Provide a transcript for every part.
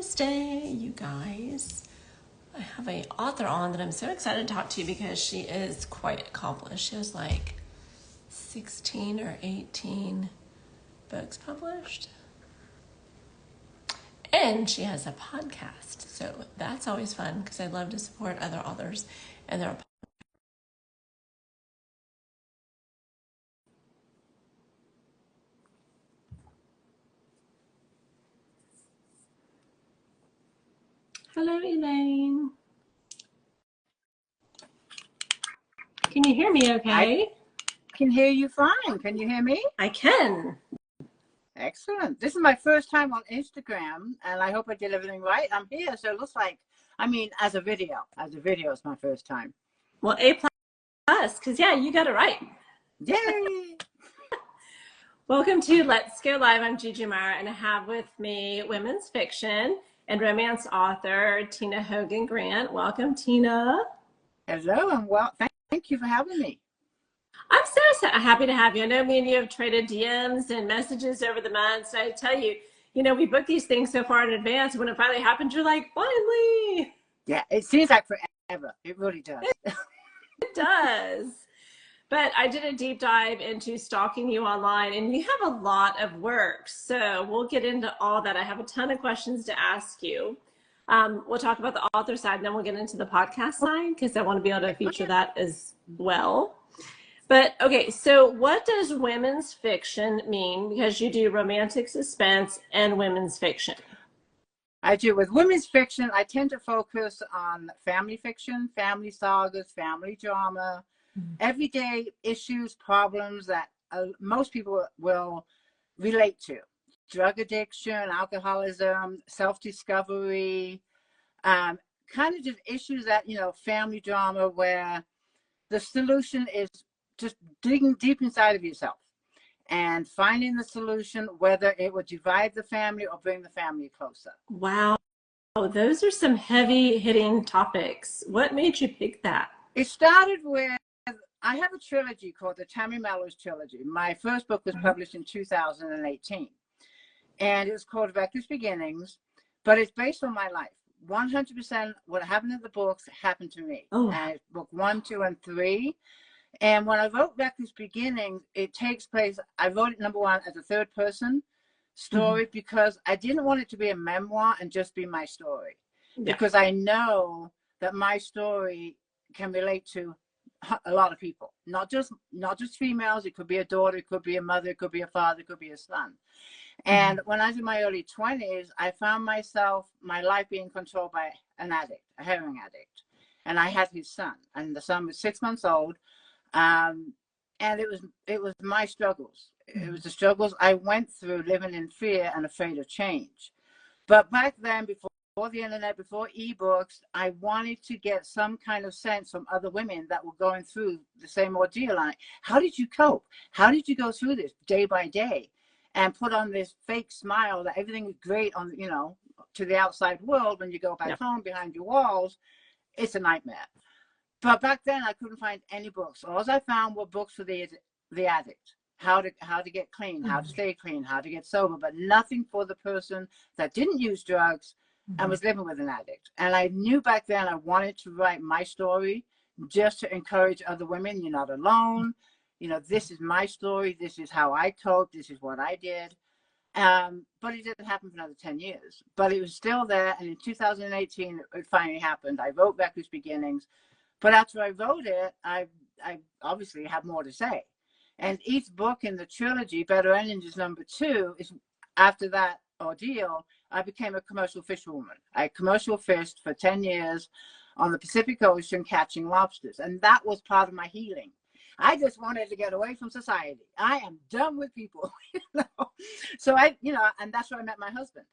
Thursday, you guys. I have an author on that I'm so excited to talk to because she is quite accomplished. She has like 16 or 18 books published. And she has a podcast. So that's always fun because I love to support other authors and their podcasts. Hello, Elaine. Can you hear me okay? I can hear you fine. Can you hear me? I can. Excellent. This is my first time on Instagram, and I hope I did everything right. I'm here, so it looks like, I mean, as a video is my first time. Well, A+, because yeah, you got it right. Yay! Welcome to Let's Go Live. I'm Gigi Mara, and I have with me women's fiction and romance author Tina Hogan Grant. Welcome, Tina. Hello, and well, thank you for having me. I'm so happy to have you. I know me and you have traded DMs and messages over the months. I tell you, we book these things so far in advance. When it finally happens, you're like, finally. Yeah, it seems like forever. It really does. It does. But I did a deep dive into stalking you online, and you have a lot of work. So we'll get into all that. I have a ton of questions to ask you. We'll talk about the author side, and then we'll get into the podcast side because I want to be able to feature that as well. But okay, so what does women's fiction mean? Because you do romantic suspense and women's fiction. I do. With women's fiction, I tend to focus on family fiction, family sagas, family drama, everyday issues, problems that most people will relate to. Drug addiction, alcoholism, self-discovery, kind of just issues that, family drama where the solution is just digging deep inside of yourself and finding the solution, whether it would divide the family or bring the family closer. Wow. Those are some heavy hitting topics. What made you pick that? It started with, I have a trilogy called the Tammy Mellows trilogy. My first book was published in 2018. And it was called Reckless Beginnings, but it's based on my life. 100% what happened in the books happened to me. Oh. And book 1, 2, and 3. And when I wrote Reckless Beginnings, it takes place, I wrote it, number one, as a third person story because I didn't want it to be a memoir and just be my story. Yeah. Because I know that my story can relate to a lot of people, not just females. It could be a daughter, it could be a mother, it could be a father, it could be a son. And when I was in my early 20s, I found myself, my life being controlled by an addict, a heroin addict. And I had his son, and the son was 6 months old. And it was my struggles. It was the struggles I went through living in fear and afraid of change. But back then, before the internet, before ebooks, I wanted to get some kind of sense from other women that were going through the same ordeal. Like, how did you cope? How did you go through this day by day and put on this fake smile that everything is great on, to the outside world? When you go back home behind your walls, it's a nightmare. But back then I couldn't find any books. All I found were books for the addict. How to get clean, how to stay clean, how to get sober, but nothing for the person that didn't use drugs and was living with an addict. And I knew back then I wanted to write my story just to encourage other women. You're not alone. This is my story. This is how I coped. This is what I did. But it didn't happen for another 10 years. But it was still there. And in 2018, it finally happened. I wrote Reckless Beginnings. But after I wrote it, I obviously have more to say. And each book in the trilogy, Better Endings, is number 2, is after that ordeal, I became a commercial fisherwoman. I commercial fished for 10 years on the Pacific Ocean catching lobsters. And that was part of my healing. I just wanted to get away from society. I am done with people. So and that's where I met my husband.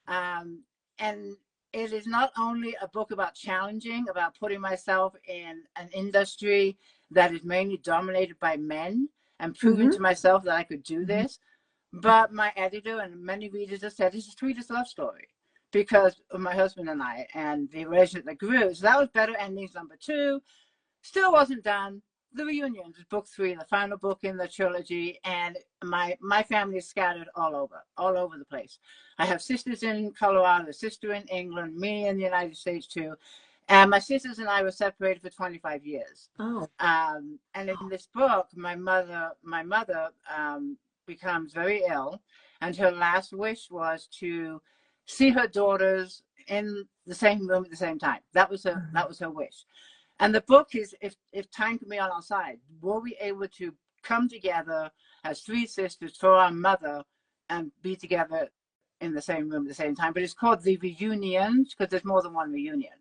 And it is not only a book about challenging, about putting myself in an industry that is mainly dominated by men and proving to myself that I could do this. But my editor and many readers have said it's the sweetest love story because of my husband and I and the relationship that grew. So that was Better Endings, number 2. Still wasn't done. the reunion is book 3, the final book in the trilogy, and my family is scattered all over the place. I have sisters in Colorado, a sister in England, me in the United States too, and my sisters and I were separated for 25 years. Oh. And in this book, my mother becomes very ill, and her last wish was to see her daughters in the same room at the same time. That was her wish. And the book is, if time can be on our side, were we able to come together as 3 sisters for our mother and be together in the same room at the same time? But it's called The Reunion because there's more than one reunion.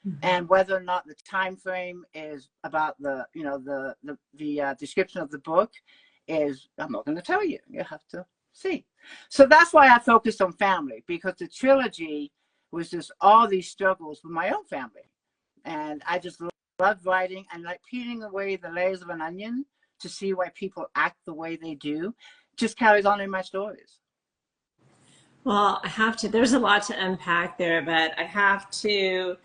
Mm-hmm. And whether or not the time frame is about the description of the book is, I'm not going to tell you. You have to see. So that's why I focused on family, because the trilogy was just all these struggles with my own family. And I just love writing and like peeling away the layers of an onion to see why people act the way they do. Just carries on in my stories. Well, I have to, there's a lot to unpack there, but I have to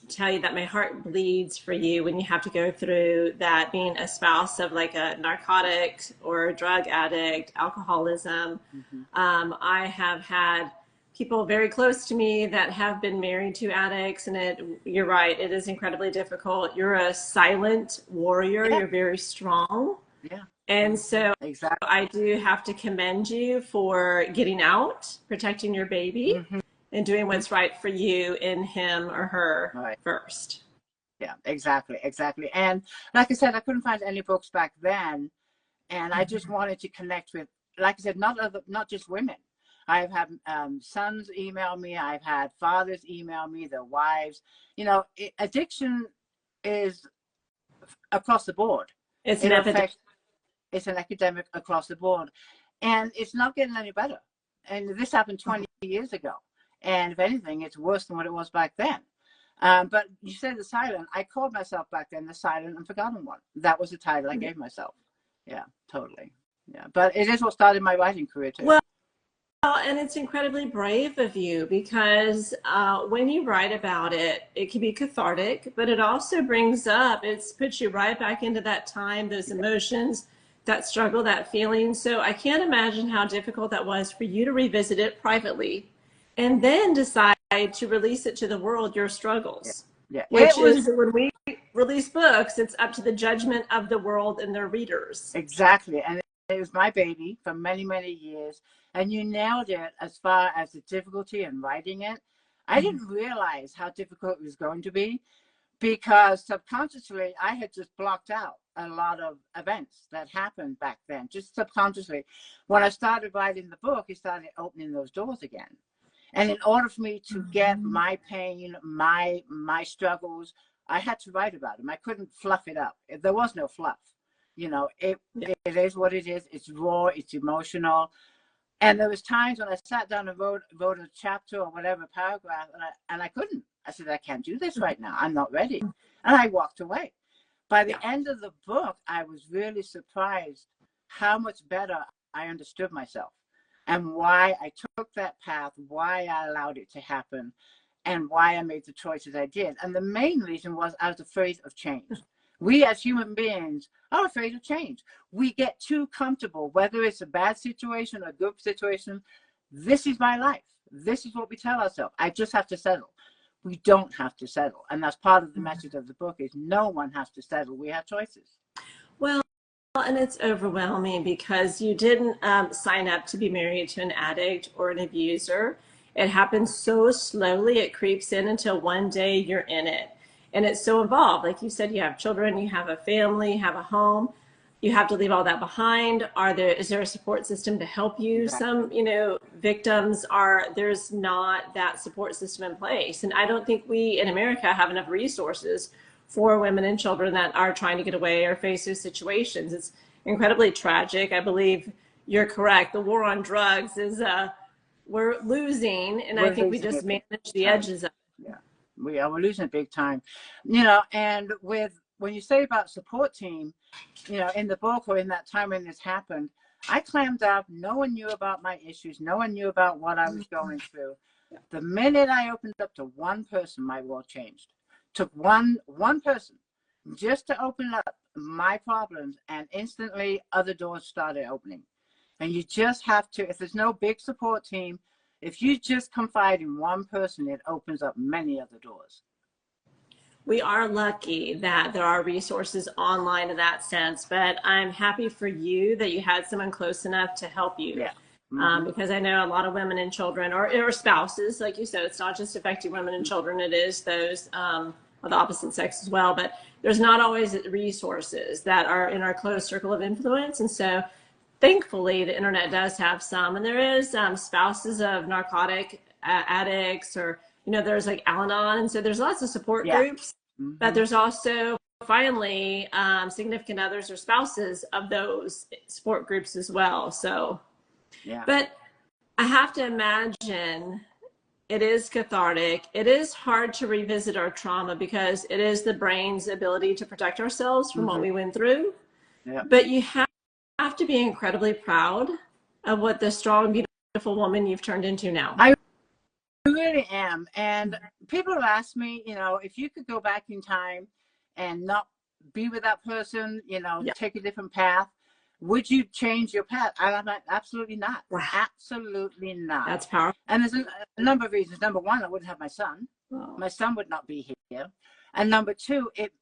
tell you that my heart bleeds for you when you have to go through that, being a spouse of like a narcotic or a drug addict, alcoholism. Mm-hmm. I have had people very close to me that have been married to addicts, and you're right, it is incredibly difficult. You're a silent warrior. Yeah. You're very strong. Yeah. And so exactly. I do have to commend you for getting out, protecting your baby, mm-hmm. and doing what's right for you and him or her first. Yeah, exactly. And like I said, I couldn't find any books back then, and I just wanted to connect with, like I said, not just women. I've had sons email me. I've had fathers email me, their wives. Addiction is across the board. It's an epidemic across the board. And it's not getting any better. And this happened 20 years ago. And if anything, it's worse than what it was back then. But you said the silent. I called myself back then the silent and forgotten one. That was the title I gave myself. Yeah, totally. Yeah, but it is what started my writing career too. Well, and it's incredibly brave of you, because when you write about it, it can be cathartic, but it also puts you right back into that time, those emotions, that struggle, that feeling. So I can't imagine how difficult that was for you to revisit it privately and then decide to release it to the world, your struggles. Yeah. Which is, when we release books, it's up to the judgment of the world and their readers. Exactly. And it was my baby for many, many years. And you nailed it as far as the difficulty in writing it. I didn't realize how difficult it was going to be, because subconsciously I had just blocked out a lot of events that happened back then, just subconsciously. When I started writing the book, it started opening those doors again. And in order for me to get my pain, my struggles, I had to write about them. I couldn't fluff it up. There was no fluff. It is what it is. It's raw. It's emotional. And there was times when I sat down and wrote a chapter or whatever paragraph, and I couldn't. I said, I can't do this right now. I'm not ready. And I walked away. By the end of the book, I was really surprised how much better I understood myself and why I took that path, why I allowed it to happen, and why I made the choices I did. And the main reason was I was afraid of change. We as human beings are afraid of change. We get too comfortable, whether it's a bad situation or a good situation. This is my life. This is what we tell ourselves. I just have to settle. We don't have to settle. And that's part of the message of the book, is no one has to settle. We have choices. Well, and it's overwhelming because you didn't sign up to be married to an addict or an abuser. It happens so slowly. It creeps in until one day you're in it. And it's so involved. Like you said, you have children, you have a family, you have a home. You have to leave all that behind. Is there a support system to help you? Exactly. Some, victims there's not that support system in place. And I don't think we in America have enough resources for women and children that are trying to get away or face those situations. It's incredibly tragic. I believe you're correct. The war on drugs is, we're losing. And I think we just manage the edges of it. Yeah. We're losing it big time, and when you say about support team, in the book or in that time when this happened, I clammed up. No one knew about my issues. No one knew about what I was going through. The minute I opened up to one person, my world changed. Took one person, just to open up my problems, and instantly other doors started opening. And you just have to, if there's no big support team, if you just confide in one person, it opens up many other doors. We are lucky that there are resources online in that sense, but I'm happy for you that you had someone close enough to help you. Yeah. Because I know a lot of women and children, or spouses, like you said, it's not just affecting women and children, it is those of the opposite sex as well. But there's not always resources that are in our close circle of influence. And so thankfully, the internet does have some. And there is spouses of narcotic addicts, or, you know, there's like Al-Anon. And so there's lots of support groups. But there's also finally significant others or spouses of those support groups as well. So. Yeah. But I have to imagine it is cathartic. It is hard to revisit our trauma because it is the brain's ability to protect ourselves from what we went through. Yeah. But you have to be incredibly proud of what the strong, beautiful woman you've turned into now. I really am. And people ask me, you know, if you could go back in time and not be with that person, you know, take a different path, would you change your path? I'm like, absolutely not. Wow. Absolutely not. That's powerful. And there's a number of reasons. Number one, I wouldn't have my son. Oh. My son would not be here. And number two, it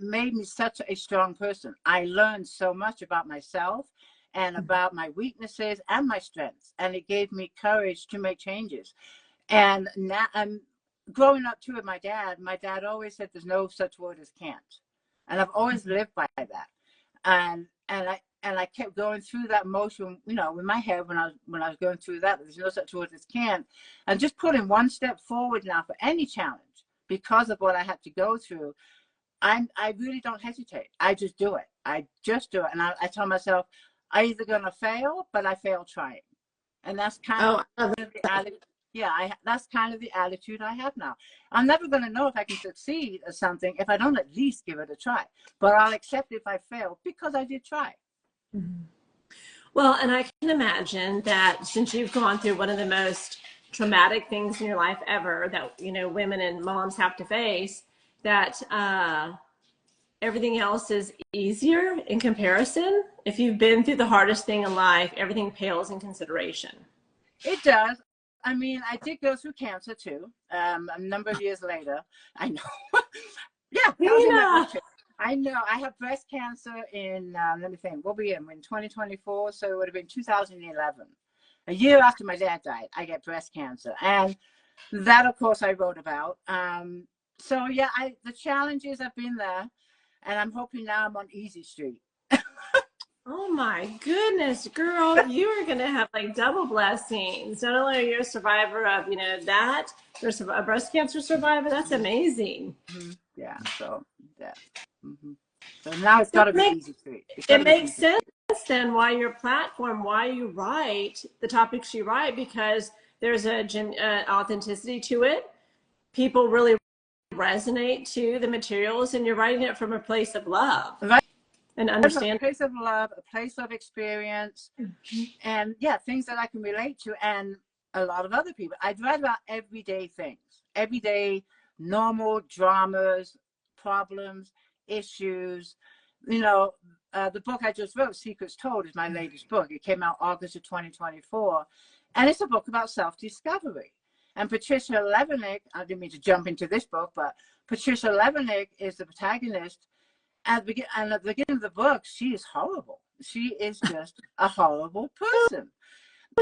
made me such a strong person. I learned so much about myself and about my weaknesses and my strengths. And it gave me courage to make changes. And now I'm growing up too with my dad always said there's no such word as can't. And I've always lived by that. And I kept going through that motion, you know, in my head when I was going through that. There's no such word as can't. And just putting one step forward now for any challenge because of what I had to go through. I really don't hesitate. I just do it. I just do it. And I tell myself, I'm either going to fail, but I fail trying. And that's kind of the attitude. Yeah, that's kind of the attitude I have now. I'm never going to know if I can succeed at something if I don't at least give it a try. But I'll accept if I fail because I did try. Well, and I can imagine that since you've gone through one of the most traumatic things in your life ever that, you know, women and moms have to face, that everything else is easier in comparison. If you've been through the hardest thing in life, everything pales in consideration. It does. I mean, I did go through cancer too, a number of years later. I know. Yeah. I know. I have breast cancer in, let me think, we'll be in 2024, so it would have been 2011. A year after my dad died, I get breast cancer. And that, of course, I wrote about. So, yeah, the challenges have been there, and I'm hoping now I'm on easy street. Oh, my goodness, girl, you are going to have, like, double blessings. Not only are you a survivor of, you know, that, you're a breast cancer survivor. That's amazing. Yeah, so, yeah. So now it's got to be easy street. It makes sense then why your platform, why you write the topics you write, because there's a authenticity to it. People really resonate to the materials, and you're writing it from a place of love. Right. And understand. A place of love, a place of experience, and yeah, things that I can relate to, and a lot of other people. I write about everyday things, everyday normal dramas, problems, issues. You know, the book I just wrote, Secrets Told, is my latest book. It came out August of 2024, and it's a book about self-discovery. And Patricia Levernick, I didn't mean to jump into this book, but Patricia Levernick is the protagonist. At the beginning of the book, she is horrible. She is just a horrible person.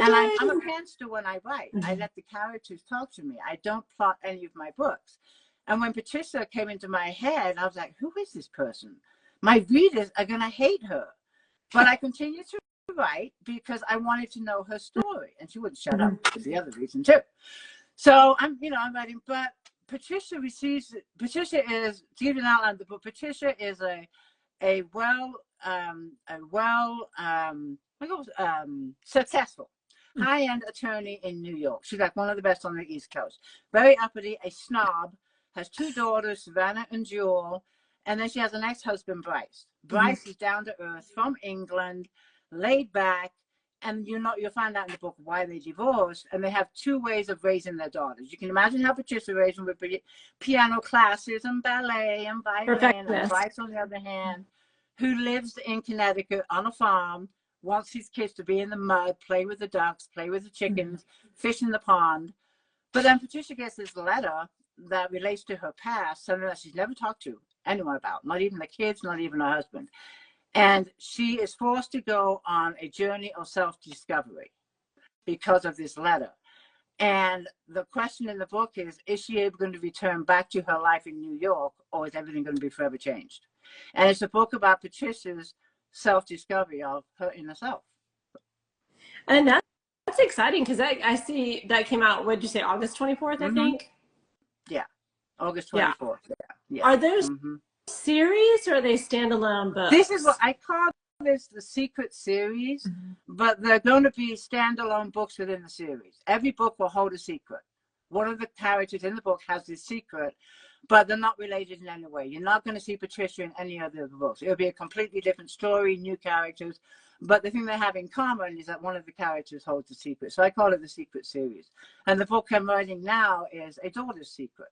And I'm a pantser when I write. I let the characters talk to me. I don't plot any of my books. And when Patricia came into my head, I was like, who is this person? My readers are going to hate her. But I continued to write because I wanted to know her story. And she wouldn't shut up. That's the other reason, too. So I'm writing, but Patricia is, to give you an outline of the book, Patricia is a successful high-end attorney in New York. She's like one of the best on the East Coast. Very uppity, a snob, has 2 daughters, Savannah and Jewel, and then she has an ex-husband, Bryce. Bryce is down to earth, from England, laid back, and you'll find out in the book why they divorced, and they have two ways of raising their daughters. You can imagine how Patricia raised them with piano classes and ballet and violin, and Bryce, on the other hand, who lives in Connecticut on a farm, wants his kids to be in the mud, play with the ducks, play with the chickens, fish in the pond. But then Patricia gets this letter that relates to her past, something that she's never talked to anyone about, not even the kids, not even her husband. And she is forced to go on a journey of self-discovery because of this letter. And the question in the book is she able going to return back to her life in New York, or is everything going to be forever changed? And it's a book about Patricia's self-discovery of her inner self. And that's exciting, because I see that came out, what did you say, August 24th, I think? Yeah, August 24th. Yeah. Are those series, or are they standalone books? This is what I call this the secret series, but they're going to be standalone books within the series. Every book will hold a secret. One of the characters in the book has this secret, but they're not related in any way. You're not going to see Patricia in any other books. It'll be a completely different story, new characters, but the thing they have in common is that one of the characters holds a secret. So I call it the secret series. And the book I'm writing now is a daughter's secret.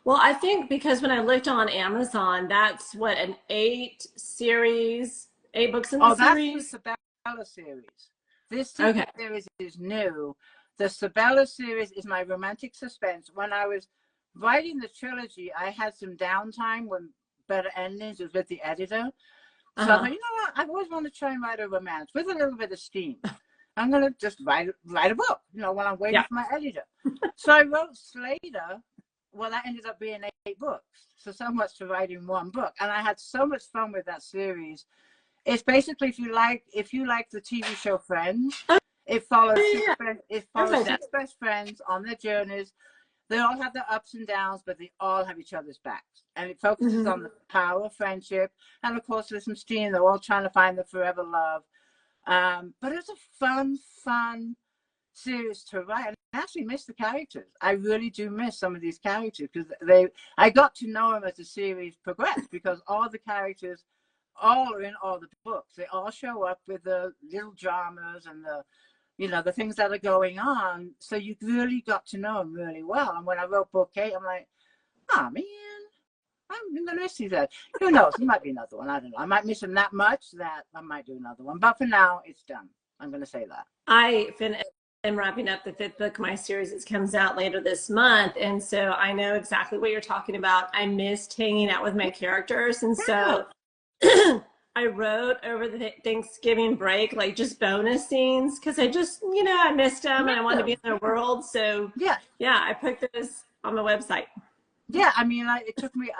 Well, I think because when I looked on Amazon, that's what, an 8 books in the series? Oh, that's the Sabela series. This secret series is new. The Sabela series is my romantic suspense. When I was writing the trilogy, I had some downtime when Better Endings was with the editor. So I thought, you know what? I always want to try and write a romance with a little bit of steam. I'm going to just write a book, when I'm waiting for my editor. So I wrote Slater. Well, that ended up being 8 books. So much for writing one book. And I had so much fun with that series. It's basically, if you like the TV show Friends, it follows six best friends on their journeys. They all have their ups and downs, but they all have each other's backs. And it focuses on the power of friendship. And of course, there's some steam. They're all trying to find the forever love. But it's a fun series to write. I actually miss the characters. I really do miss some of these characters, because I got to know them as the series progressed, because all the characters all are in all the books. They all show up with the little dramas and the things that are going on. So you really got to know them really well. And when I wrote book 8, I'm like, oh man, I'm gonna miss these guys. Who knows? There might be another one. I don't know. I might miss them that much that I might do another one. But for now, it's done. I'm gonna say that. I'm wrapping up the 5th book of my series. It comes out later this month, and so I know exactly what you're talking about. I missed hanging out with my characters, and so I wrote over the Thanksgiving break, like just bonus scenes, because I just, I missed them and I wanted to be in their world. So yeah, I put this on the website. Yeah, I mean, I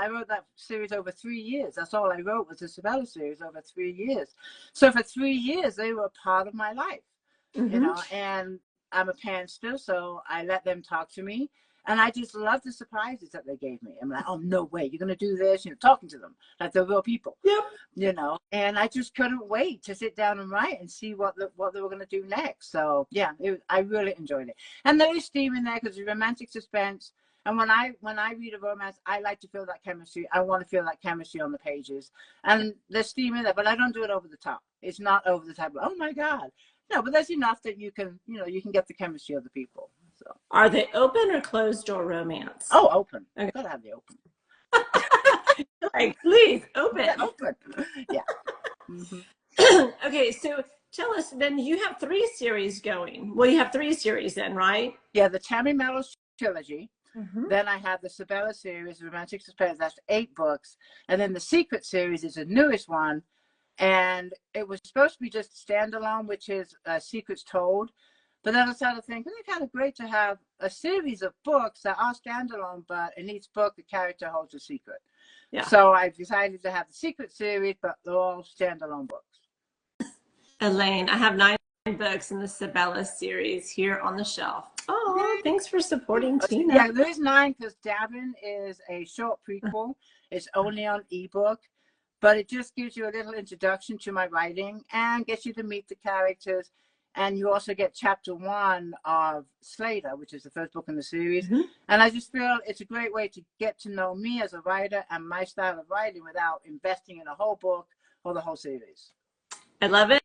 wrote that series over 3 years. That's all I wrote was the Sabela series over 3 years. So for 3 years, they were a part of my life, and I'm a parent still, so I let them talk to me. And I just love the surprises that they gave me. I'm like, oh, no way, you're going to do this, talking to them like they're real people. Yep. And I just couldn't wait to sit down and write and see what they were going to do next. So, yeah, I really enjoyed it. And there is steam in there because it's romantic suspense. And when I read a romance, I like to feel that chemistry. I want to feel that chemistry on the pages. And there's steam in there, but I don't do it over the top. It's not over the top. Oh, my God. No, but there's enough that you can get the chemistry of the people. So. Are they open or closed door romance? Oh, open. Okay. Gotta have the open. Like, please, open. Yeah, open. Yeah. Okay, so tell us, then you have 3 series going. Well, you have 3 series then, right? Yeah, the Tammy Mellows Trilogy. Then I have the Sabela series, Romantic Suspense. That's 8 books. And then the Secret series is the newest one. And it was supposed to be just standalone, which is Secrets Told. But then I started thinking, it's kind of great to have a series of books that are standalone, but in each book, the character holds a secret. Yeah. So I decided to have the Secret series, but they're all standalone books. Elaine, I have 9 books in the Sabela series here on the shelf. Oh, thanks for supporting Tina. Yeah, there's 9 because Davin is a short prequel. It's only on ebook, but it just gives you a little introduction to my writing and gets you to meet the characters. And you also get chapter 1 of Slater, which is the first book in the series. And I just feel it's a great way to get to know me as a writer and my style of writing without investing in a whole book or the whole series. I love it.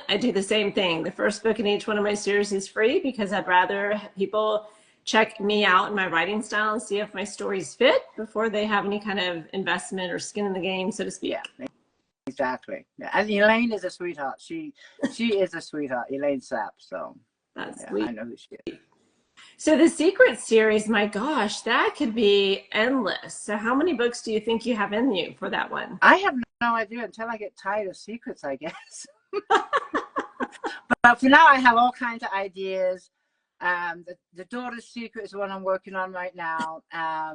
I do the same thing. The first book in each one of my series is free because I'd rather people check me out and my writing style and see if my stories fit before they have any kind of investment or skin in the game, so to speak. Yeah, exactly. Yeah. And Elaine is a sweetheart. She is a sweetheart, Elaine Sapp. So that's yeah, sweet. I know who she is. So the Secret series, my gosh, that could be endless. So how many books do you think you have in you for that one? I have no idea until I get tired of secrets, I guess. But for now, I have all kinds of ideas. The daughter's secret is what I'm working on right now. I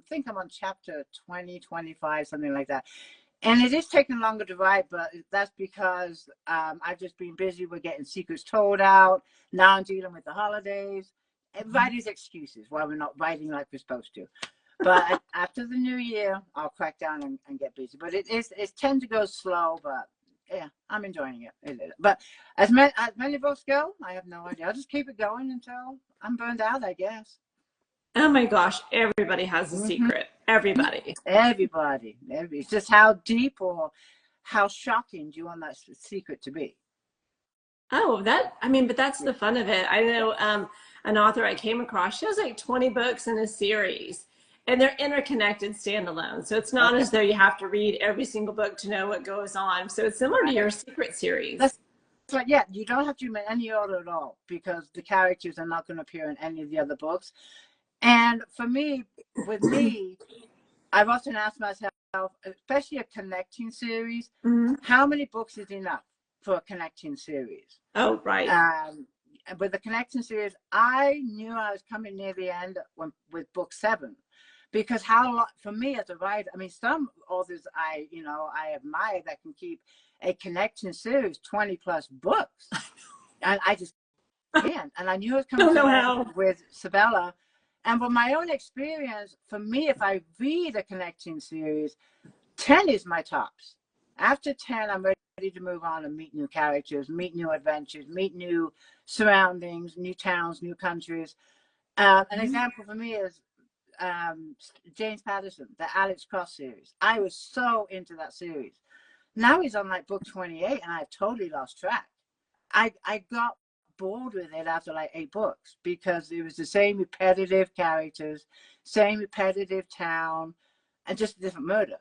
think I'm on chapter 20, 25, something like that. And it is taking longer to write, but that's because I've just been busy with getting secrets told out. Now I'm dealing with the holidays. Writing's excuses why we're not writing like we're supposed to. But after the new year, I'll crack down and get busy. But it tends to go slow, but yeah, I'm enjoying it. But as many books go, I have no idea. I'll just keep it going until I'm burned out, I guess. Oh my gosh, everybody has a secret. Everybody. Everybody. It's just how deep or how shocking do you want that secret to be? Oh, but that's the fun of it. I know an author I came across, she has like 20 books in a series, and they're interconnected standalone. So it's not as though you have to read every single book to know what goes on. So it's similar to your Secret series. That's right. Yeah, you don't have to do any order at all because the characters are not going to appear in any of the other books. And for me, I've often asked myself, especially a connecting series, how many books is enough for a connecting series? Oh, right. With the connecting series, I knew I was coming near the end with book 7, because for me as a writer, I mean, some authors I admire that can keep a connecting series 20 plus books, and I just can't. And I knew it was coming to an end with Sabela. And from my own experience, for me, if I read a connecting series, 10 is my tops. After 10, I'm ready to move on and meet new characters, meet new adventures, meet new surroundings, new towns, new countries. An example for me is James Patterson, the Alex Cross series. I was so into that series. Now he's on like book 28, and I've totally lost track. I got bored with it after like 8 books because it was the same repetitive characters, same repetitive town, and just a different murder.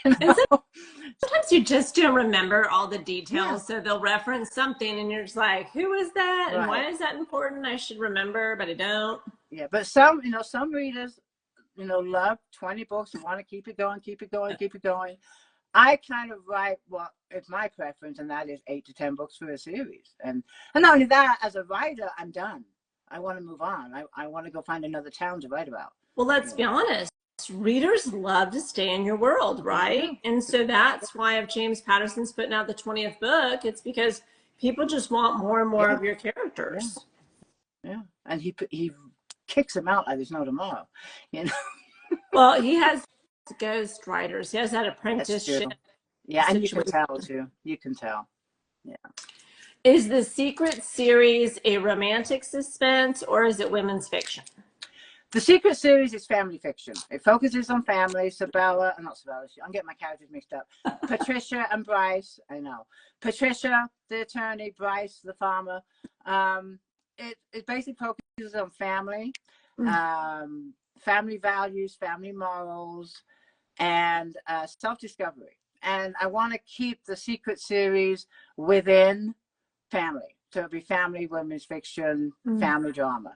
Sometimes you just don't remember all the details, so they'll reference something and you're just like, who is that and why is that important? I should remember, but I don't. Yeah, but some readers love 20 books and want to keep it going. I kind of write what is my preference, and that is 8 to 10 books for a series. And not only that, as a writer, I'm done. I want to move on. I want to go find another town to write about. Well, let's be honest. Readers love to stay in your world, right? And so that's why if James Patterson's putting out the 20th book, it's because people just want more and more of your characters. Yeah. And he kicks them out like there's no tomorrow. Well, he has ghost writers. He has that apprenticeship. Yeah, and you can tell too. You can tell. Yeah. Is the Secret series a romantic suspense or is it women's fiction? The Secret series is family fiction. It focuses on family. I'm getting my characters mixed up. Patricia and Bryce. I know. Patricia, the attorney, Bryce, the farmer. It basically focuses on family, family values, family morals, and self-discovery. And I want to keep the Secret series within family. So it'll be family, women's fiction, family drama.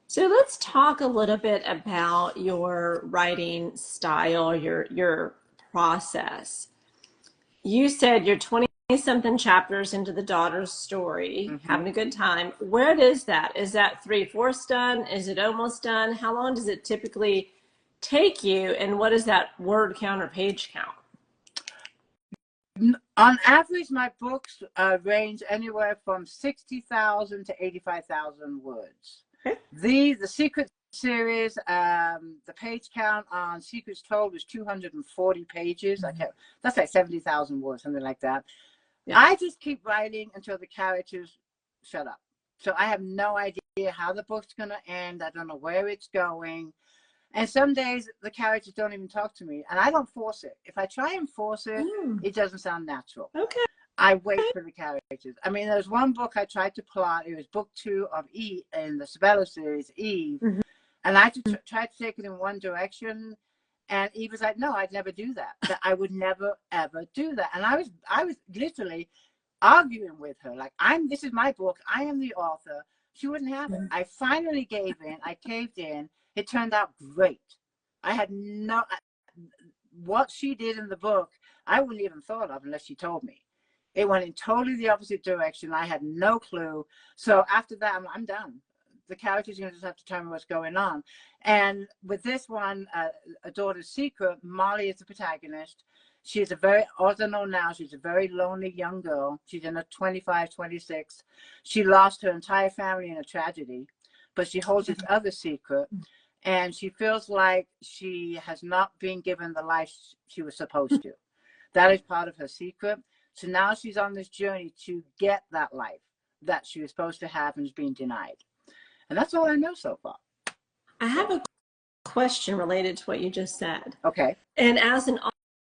So let's talk a little bit about your writing style, your process. You said you're 20-something chapters into the daughter's story, having a good time. Where is that? Is that 3/4 done? Is it almost done? How long does it typically take you? And what is that word count or page count? On average, my books range anywhere from 60,000 to 85,000 words. Okay. The Secret series, the page count on Secrets Told was 240 pages. That's like 70,000 words, something like that. Yeah. I just keep writing until the characters shut up. So I have no idea how the book's going to end. I don't know where it's going. And some days the characters don't even talk to me, and I don't force it. If I try and force it, it doesn't sound natural. Okay. I wait for the characters. I mean, there's one book I tried to plot. It was book 2 of Eve in the Sabela series, Eve. And I tried to take it in one direction. And Eve was like, no, I'd never do that. That I would never, ever do that. And I was literally arguing with her. Like, this is my book. I am the author. She wouldn't have it. I finally gave in. I caved in. It turned out great. I had what she did in the book, I wouldn't even thought of unless she told me. It went in totally the opposite direction. I had no clue. So after that, I'm done. The characters are going to just have to tell me what's going on. And with this one, A Daughter's Secret, Molly is the protagonist. She's also known now, she's a very lonely young girl. She's in her 25, 26. She lost her entire family in a tragedy, but she holds this other secret. And she feels like she has not been given the life she was supposed to. That is part of her secret. So now she's on this journey to get that life that she was supposed to have and is being denied. And that's all I know so far. I have a question related to what you just said. Okay. And as an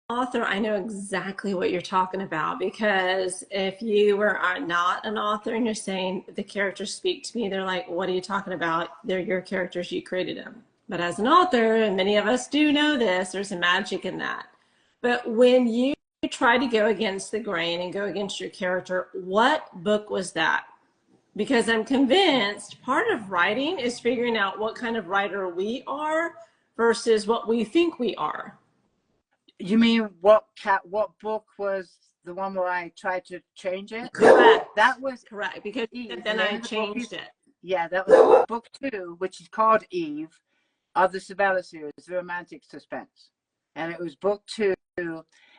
author, I know exactly what you're talking about, because if you were not an author and you're saying the characters speak to me, they're like, what are you talking about? They're your characters, you created them. But as an author, and many of us do know this, there's a magic in that. But when you try to go against the grain and go against your character, what book was that? Because I'm convinced part of writing is figuring out what kind of writer we are versus what we think we are. You mean what book was the one where I tried to change it? Correct. That was correct, because Eve. then I changed it. Yeah, that was book 2, which is called Eve, of the Sabela series, the romantic suspense. And it was book 2.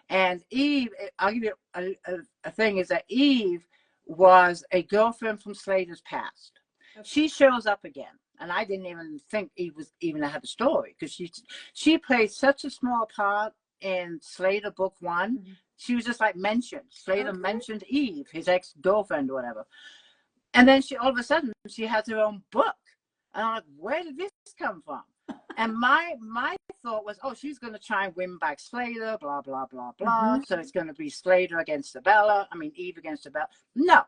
And Eve, I'll give you a thing, is that Eve was a girlfriend from Slater's past. Okay. She shows up again. And I didn't even think Eve was even had a story, because she played such a small part in Slater book 1. She was just like mentioned. Slater mentioned Eve, his ex-girlfriend or whatever. And then all of a sudden, she has her own book. And I'm like, where did this come from? And my thought was, oh, she's going to try and win back Slater, blah, blah, blah, blah. So it's going to be Slater against Eve against Sabela. No,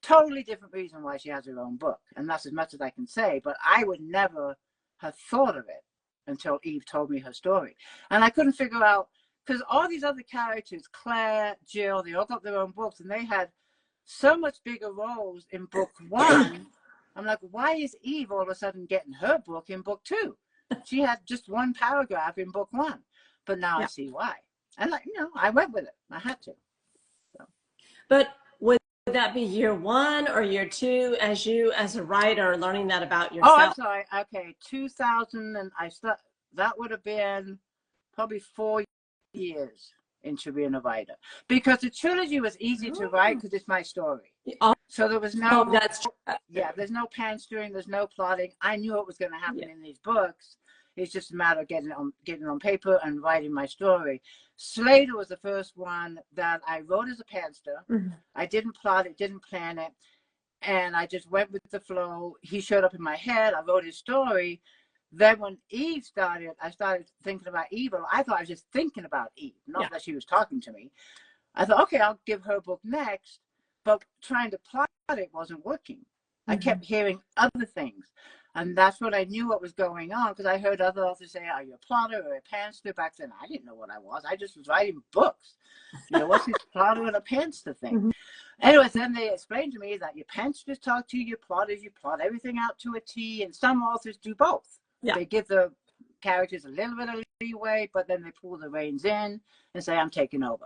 totally different reason why she has her own book. And that's as much as I can say. But I would never have thought of it until Eve told me her story. And I couldn't figure out, because all these other characters, Claire, Jill, they all got their own books, and they had so much bigger roles in book 1. I'm like, why is Eve all of a sudden getting her book in book 2? She had just one paragraph in book 1, but now I see why. And I went with it. I had to. So. But would that be year 1 or year 2 as you, as a writer, learning that about yourself? Oh, I'm sorry. Okay, 2000, and that would have been probably 4 years into being a writer, because the trilogy was easy to write because it's my story. So there was no, there's no pan-steering, there's no plotting. I knew what was going to happen in these books. It's just a matter of getting it on paper and writing my story. Slater was the first one that I wrote as a panster. I didn't plot it, didn't plan it, and I just went with the flow. He showed up in my head. I wrote his story. Then when Eve started, I started thinking about Eve. I thought I was just thinking about Eve, not that she was talking to me. I thought, okay, I'll give her book next. But trying to plot it wasn't working. I kept hearing other things. And that's when I knew what was going on, because I heard other authors say, are you a plotter or a pantster? Back then, I didn't know what I was. I just was writing books. What's this plotter and a pantster thing? Anyways, then they explained to me that your pantsters talk to your plotters. You plot everything out to a T, and some authors do both. They give the characters a little bit of leeway, but then they pull the reins in and say, I'm taking over.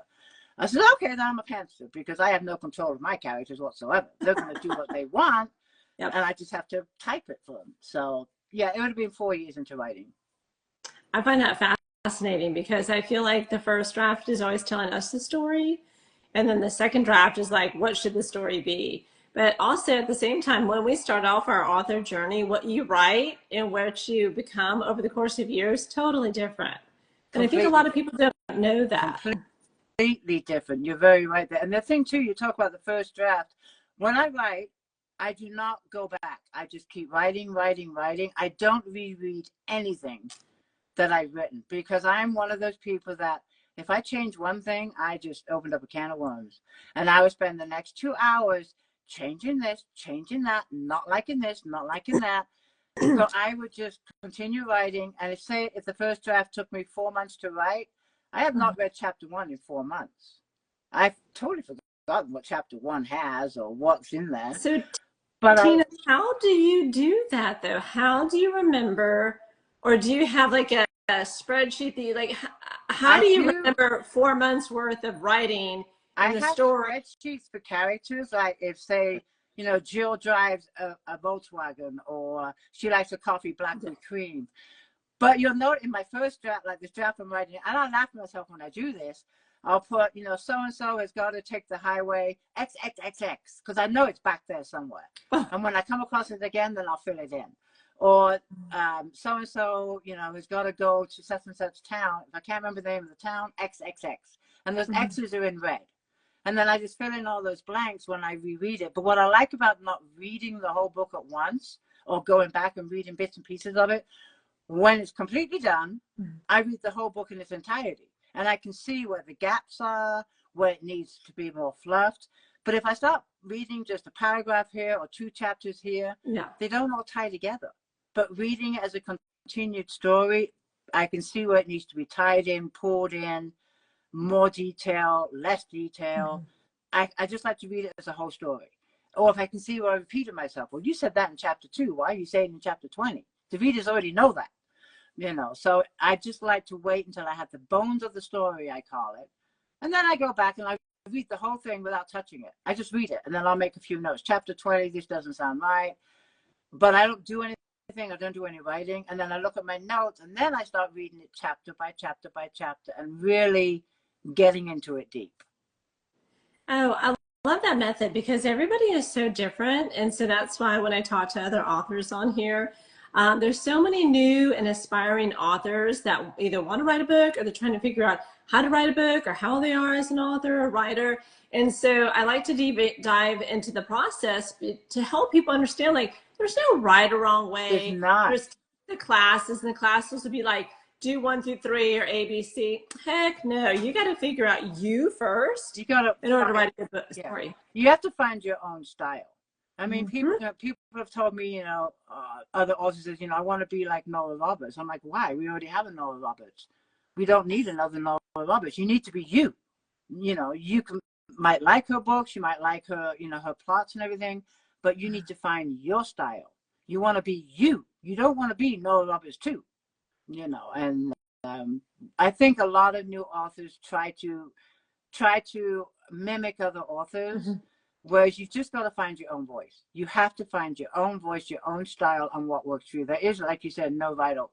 I said, okay, then I'm a pantser, because I have no control of my characters whatsoever. They're going to do what they want, and I just have to type it for them. So, yeah, it would have been 4 years into writing. I find that fascinating, because I feel like the first draft is always telling us the story, and then the second draft is like, what should the story be? But also at the same time, when we start off our author journey, what you write and what you become over the course of years, totally different. And I think a lot of people don't know that. Completely different. You're very right there. And the thing too, you talk about the first draft. When I write, I do not go back. I just keep writing. I don't reread anything. that I've written, because I'm one of those people that if I change one thing, I just opened up a can of worms. And I would spend the next 2 hours changing this, changing that, not liking this, not liking that. So I would just continue writing. And if the first draft took me 4 months to write, I have not read chapter 1 in 4 months. I've totally forgotten what chapter 1 has or what's in there. So, But Tina, how do you do that though? How do you remember, or do you have like a spreadsheet that you like? How do you remember 4 months worth of writing in the story? I have spreadsheets for characters. Like if, say, Jill drives a Volkswagen, or she likes a coffee black with cream. But you'll note in my first draft, like this draft I'm writing, and I laugh at myself when I do this, I'll put, so-and-so has got to take the highway XXXX, because I know it's back there somewhere. And when I come across it again, then I'll fill it in. Or so-and-so, has got to go to such and such town. If I can't remember the name of the town, XXX. And those X's are in red. And then I just fill in all those blanks when I reread it. But what I like about not reading the whole book at once, or going back and reading bits and pieces of it, when it's completely done, I read the whole book in its entirety. And I can see where the gaps are, where it needs to be more fluffed. But if I start reading just a paragraph here or 2 chapters here, they don't all tie together. But reading it as a continued story, I can see where it needs to be tied in, pulled in, more detail, less detail. I just like to read it as a whole story. Or if I can see where I repeated myself. Well, you said that in chapter 2. Why are you saying it in chapter 20? The readers already know that. So I just like to wait until I have the bones of the story, I call it. And then I go back and I read the whole thing without touching it. I just read it, and then I'll make a few notes. Chapter 20, this doesn't sound right. But I don't do anything. I don't do any writing. And then I look at my notes, and then I start reading it chapter by chapter by chapter and really getting into it deep. Oh, I love that method, because everybody is so different. And so that's why when I talk to other authors on here, there's so many new and aspiring authors that either want to write a book, or they're trying to figure out how to write a book, or how they are as an author or writer. And so I like to dive into the process to help people understand, like, there's no right or wrong way. There's not. There's the classes, and the classes would be like, do 1 through 3 or ABC. Heck no, you got to figure out you first in order to write a good book story. You have to find your own style. I mean, people have told me, other authors says, I want to be like Noah Roberts. I'm like, why? We already have a Noah Roberts. We don't need another Noah Roberts. You need to be you. You might like her books, you might like her, her plots and everything, but you need to find your style. You want to be you. You don't want to be Noah Roberts too. And I think a lot of new authors try to mimic other authors. Whereas you just got to find your own voice. You have to find your own voice, your own style, and what works for you. There is, like you said, no right or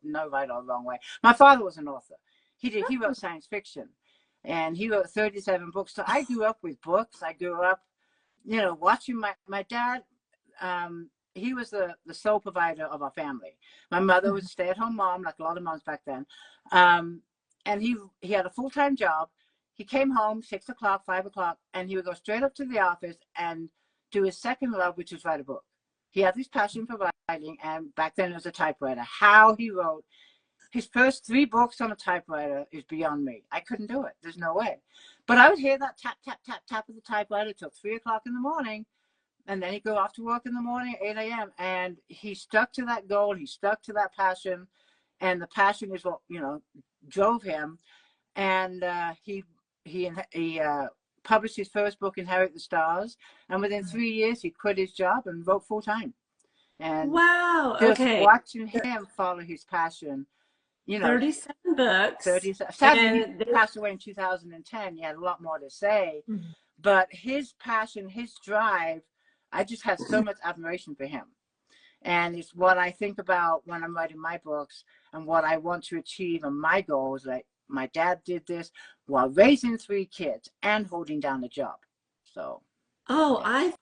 wrong way. My father was an author. He wrote science fiction, and he wrote 37 books. So I grew up with books. I grew up, watching my dad. He was the sole provider of our family. My mother was a stay-at-home mom, like a lot of moms back then. And he had a full-time job. He came home 6 o'clock, 5 o'clock, and he would go straight up to the office and do his second love, which was write a book. He had this passion for writing, and back then it was a typewriter. How he wrote his first 3 books on a typewriter is beyond me. I couldn't do it. There's no way. But I would hear that tap, tap, tap, tap of the typewriter till 3 o'clock in the morning, and then he'd go off to work in the morning, 8 a.m., and he stuck to that goal. He stuck to that passion, and the passion is what, drove him. And he published his first book, Inherit the Stars, and within 3 years he quit his job and wrote full time. And wow, just watching him follow his passion, 37 books. 37. Sadly, he passed away in 2010. He had a lot more to say, but his passion, his drive, I just had so much admiration for him. And it's what I think about when I'm writing my books and what I want to achieve and my goals. Like, my dad did this while raising 3 kids and holding down a job. So, I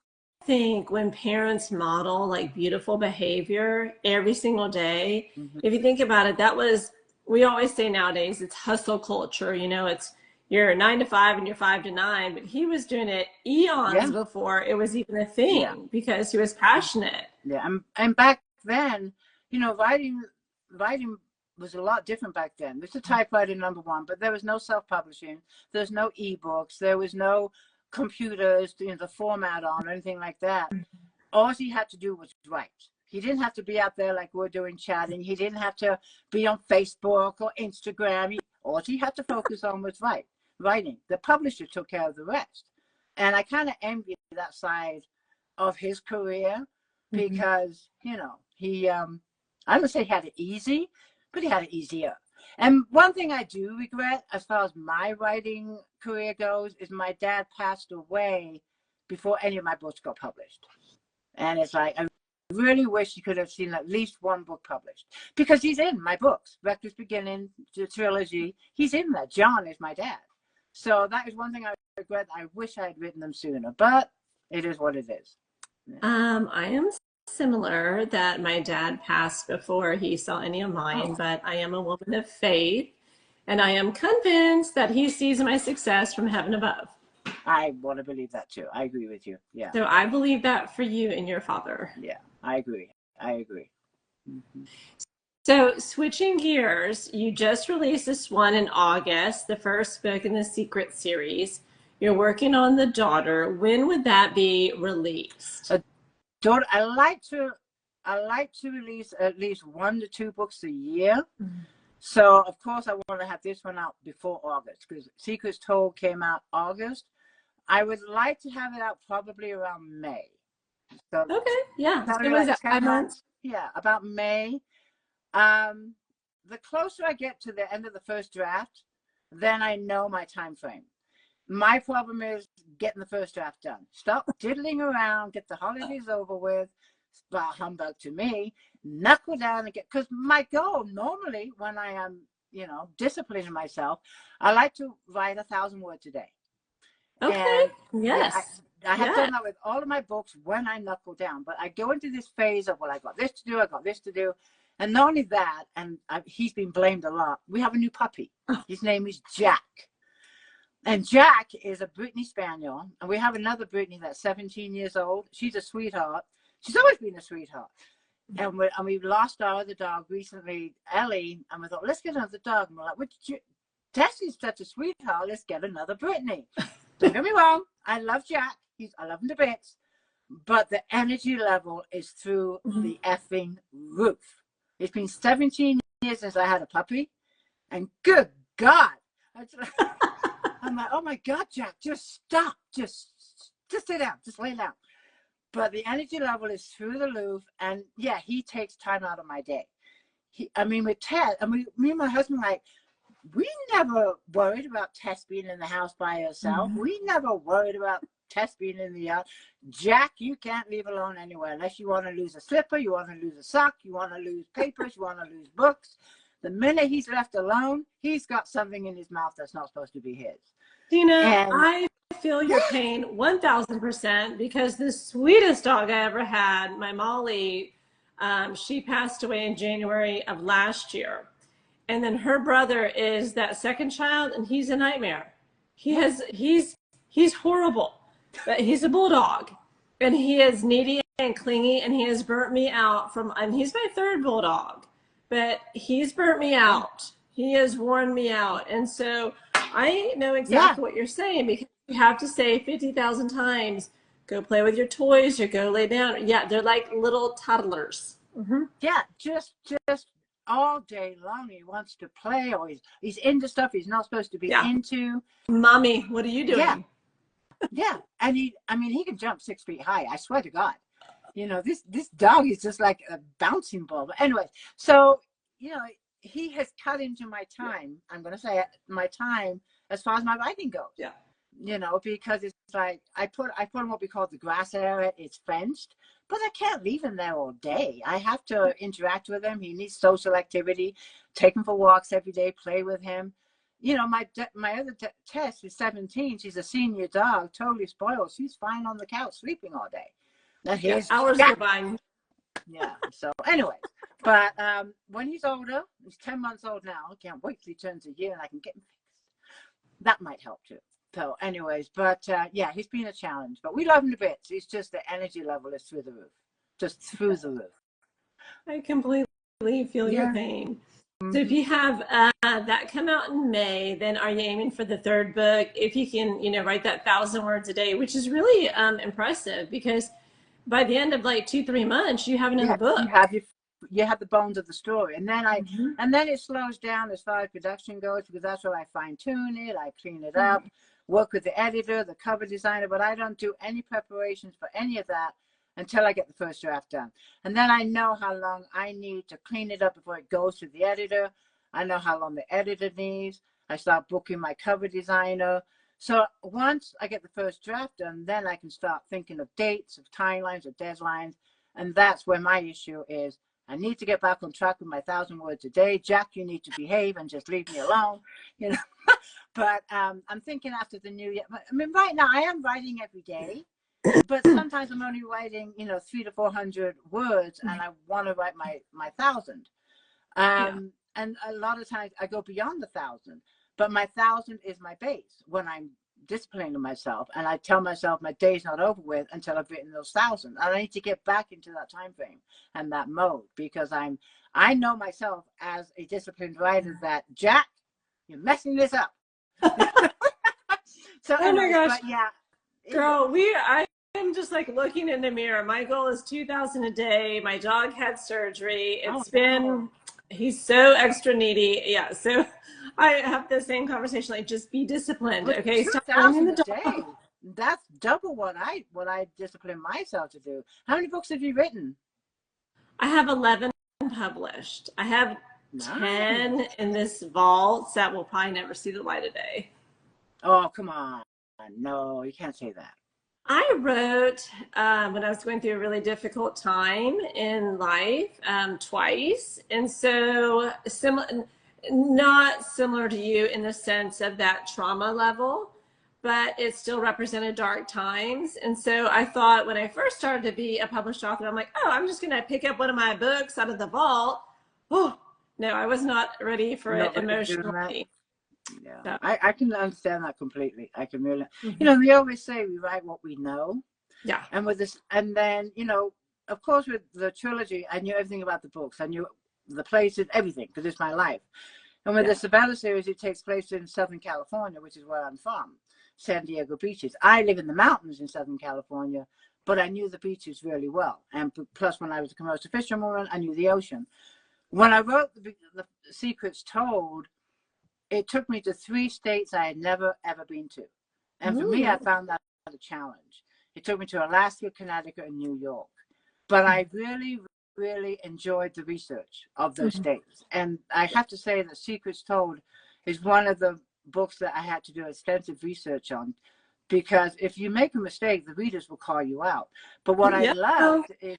think when parents model like beautiful behavior every single day, if you think about it, we always say nowadays it's hustle culture. It's you're 9 to 5 and you're 5 to 9, but he was doing it eons before it was even a thing because he was passionate. Yeah, and back then, writing was a lot different back then. There's a typewriter #1, but there was no self-publishing. There's no ebooks. There was no computers, the format on or anything like that. All he had to do was write. He didn't have to be out there like we're doing chatting. He didn't have to be on Facebook or Instagram. All he had to focus on was writing. The publisher took care of the rest. And I kind of envy that side of his career because, he, I don't say he had it easy, but he had it easier. And one thing I do regret as far as my writing career goes is my dad passed away before any of my books got published. And it's like, I really wish you could have seen at least one book published because he's in my books. Reckless Beginning, the Trilogy, he's in there. John is my dad. So that is one thing I regret. I wish I had written them sooner, but it is what it is. I am similar that my dad passed before he saw any of mine, but I am a woman of faith and I am convinced that he sees my success from heaven above. I want to believe that too. I agree with you. Yeah. So I believe that for you and your father. Yeah, I agree. So switching gears, you just released this one in August, the first book in the Secret series. You're working on The Daughter. When would that be released? Daughter, I like to release at least 1 to 2 books a year. So of course I want to have this one out before August because Secrets Told came out August. I would like to have it out probably around May. So okay, yeah. So was that 5 months? Yeah, about May. The closer I get to the end of the first draft, then I know my time frame. My problem is getting the first draft done. Stop diddling around, get the holidays over with. It's about humbug to me. Knuckle down and because my goal normally when I am, disciplining myself, I like to write 1,000 words a day. Okay. And, yes. I have done that with all of my books when I knuckle down, but I go into this phase of, well, I got this to do, I got this to do. And not only that, and he's been blamed a lot, we have a new puppy. His name is Jack. And Jack is a Brittany Spaniel. And we have another Brittany that's 17 years old. She's a sweetheart. She's always been a sweetheart. And we lost our other dog recently, Ellie. And we thought, let's get another dog. And we're like, Tessie's such a sweetheart. Let's get another Brittany. Don't get me wrong. I love Jack. I love him to bits. But the energy level is through the effing roof. It's been 17 years since I had a puppy. And good God. I'm like, oh my God, Jack, just stop. Just sit down. Just lay down. But the energy level is through the roof. And yeah, he takes time out of my day. With Ted, me and my husband, we never worried about Tess being in the house by herself. We never worried about Tess being in the yard. Jack, you can't leave alone anywhere unless you want to lose a slipper, you want to lose a sock, you want to lose papers, you want to lose books. The minute he's left alone, he's got something in his mouth that's not supposed to be his. Tina, I feel your pain 1,000% because the sweetest dog I ever had, my Molly, she passed away in January of last year. And then her brother is that second child, and he's a nightmare. He's horrible, but he's a bulldog, and he is needy and clingy, and he has burnt me out and he's my third bulldog, but he's burnt me out. He has worn me out, and so I know exactly what you're saying because you have to say 50,000 times, go play with your toys or go lay down. Yeah, they're like little toddlers. Yeah, just all day long he wants to play, or he's into stuff he's not supposed to be into. Mommy, what are you doing? Yeah. And he can jump 6 feet high, I swear to God. This dog is just like a bouncing ball. But anyway, so he has cut into my time. I'm gonna say my time as far as my writing goes. Because it's like I put him what we call the grass area. It's fenced, but I can't leave him there all day. I have to interact with him. He needs social activity, take him for walks every day, play with him. My other Tess is 17. She's a senior dog, totally spoiled. She's fine on the couch sleeping all day. Now hours go by. Yeah. So anyway, but when he's older, he's 10 months old now. I can't wait till he turns a year and I can get him fixed. That might help too. So anyways, but he's been a challenge, but we love him to bits. It's just the energy level is through the roof, just through the roof. I completely feel your pain. So if you have that come out in May, then are you aiming for the third book? If you can, write that 1,000 words a day, which is really impressive because by the end of like 2-3 months, you have another Yeah, book. you have the bones of the story, and then Mm-hmm. and then it slows down as far as production goes, because that's where I fine tune it, I clean it Mm-hmm. up, work with the editor, the cover designer, but I don't do any preparations for any of that until I get the first draft done. And then I know how long I need to clean it up before it goes to the editor. I know how long the editor needs. I start booking my cover designer. So once I get the first draft done, then I can start thinking of dates, of timelines, of deadlines. And that's where my issue is. I need to get back on track with my 1,000 words a day. Jack, you need to behave and just leave me alone, you know. But I'm thinking after the new year. I mean, right now I am writing every day, but sometimes I'm only writing, 300 to 400 words, and I want to write my 1,000. Yeah. And a lot of times I go beyond the 1,000, but my 1,000 is my base when I'm disciplining myself, and I tell myself my day's not over with until I've written those 1,000. And I need to get back into that time frame and that mode, because I know myself as a disciplined writer that, Jack, you're messing this up. So Oh my anyways, gosh, but yeah, girl, I am just like looking in the mirror. My goal is 2,000 a day. My dog had surgery. oh It's been, no, he's so extra needy. Yeah. So I have the same conversation, like just be disciplined. but Okay. Stop blaming 2,000 a the day, dog. that's double what I discipline myself to do. How many books have you written? I have 11 published. I have 10 Nice. in this vault that will probably never see the light of day. Oh, come on. No, you can't say that. I wrote when I was going through a really difficult time in life twice. And so, not similar to you in the sense of that trauma level, but it still represented dark times. And so I thought when I first started to be a published author, I'm like, oh, I'm just going to pick up one of my books out of the vault. Oh, no, I was not ready for it Not ready to do that. emotionally. Yeah, So, I can understand that completely. I can really, mhm. they always say we write what we know. Yeah. And with this, and then, of course, with the trilogy, I knew everything about the books. I knew the places, everything, because it's my life. And with the Yeah. Sabela series, it takes place in Southern California, which is where I'm from, San Diego beaches. I live in the mountains in Southern California, but I knew the beaches really well. And plus, when I was a commercial fisherwoman, I knew the ocean. When I wrote the Secrets Told, it took me to 3 states I had never, ever been to. And for me, I Ooh. found that a challenge. It took me to Alaska, Connecticut, and New York. But I really, really enjoyed the research of those Mhm. states. And I have to say that Secrets Told is one of the books that I had to do extensive research on, because if you make a mistake, the readers will call you out. But what I Yeah. loved is,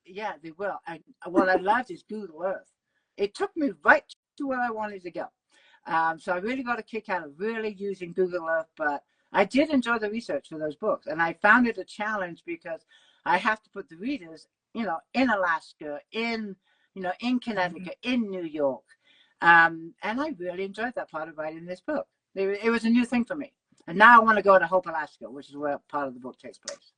yeah, they will. And what I loved is Google Earth. It took me right to where I wanted to go. So I really got a kick out of really using Google Earth, but I did enjoy the research for those books. And I found it a challenge because I have to put the readers, in Alaska, in Connecticut, in New York. And I really enjoyed that part of writing this book. It was a new thing for me. And now I want to go to Hope, Alaska, which is where part of the book takes place.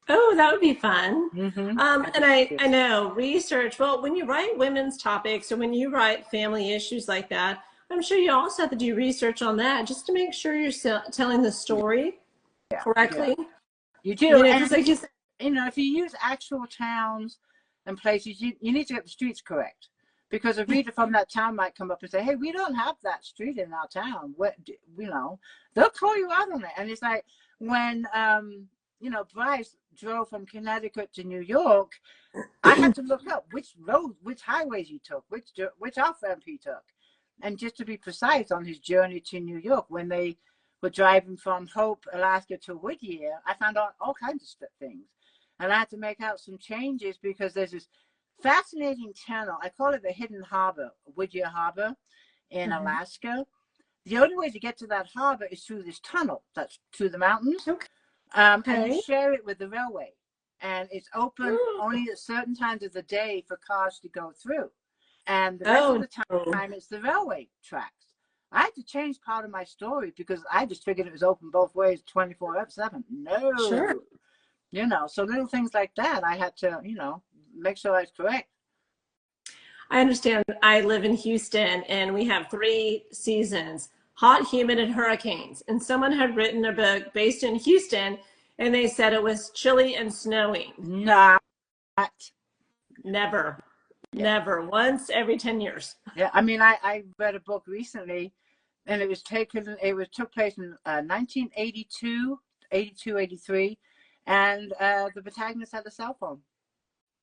Oh, that would be fun. Mm-hmm. And I know research, well, when you write women's topics or when you write family issues like that, I'm sure you also have to do research on that just to make sure you're telling the story Yeah, yeah. correctly. You do. Because And, like you said, if you use actual towns and places, you need to get the streets correct. Because a reader from that town might come up and say, hey, we don't have that street in our town. They'll call you out on it. And it's like when, Bryce drove from Connecticut to New York, I had to look up which roads, which highways he took, which off ramp he took. And just to be precise on his journey to New York, when they were driving from Hope, Alaska to Whittier, I found out all kinds of things. And I had to make out some changes because there's this fascinating channel. I call it the Hidden Harbor, Whittier Harbor in Mhm. Alaska. The only way to get to that harbor is through this tunnel that's through the mountains. And you Okay. share it with the railway. And it's open only at certain times of the day for cars to go through. And the rest of Oh, the no. time, it's the railway tracks. I had to change part of my story because I just figured it was open both ways 24/7. Sure. No, so little things like that, I had to, make sure I was correct. I understand. I live in Houston and we have 3 seasons: hot, humid, and hurricanes. And someone had written a book based in Houston and they said it was chilly and snowing. Not. Never. Yeah. Never. Once every 10 years. Yeah. I mean, I read a book recently, and it took place in 1982, 82, 83, and the protagonist had a cell phone.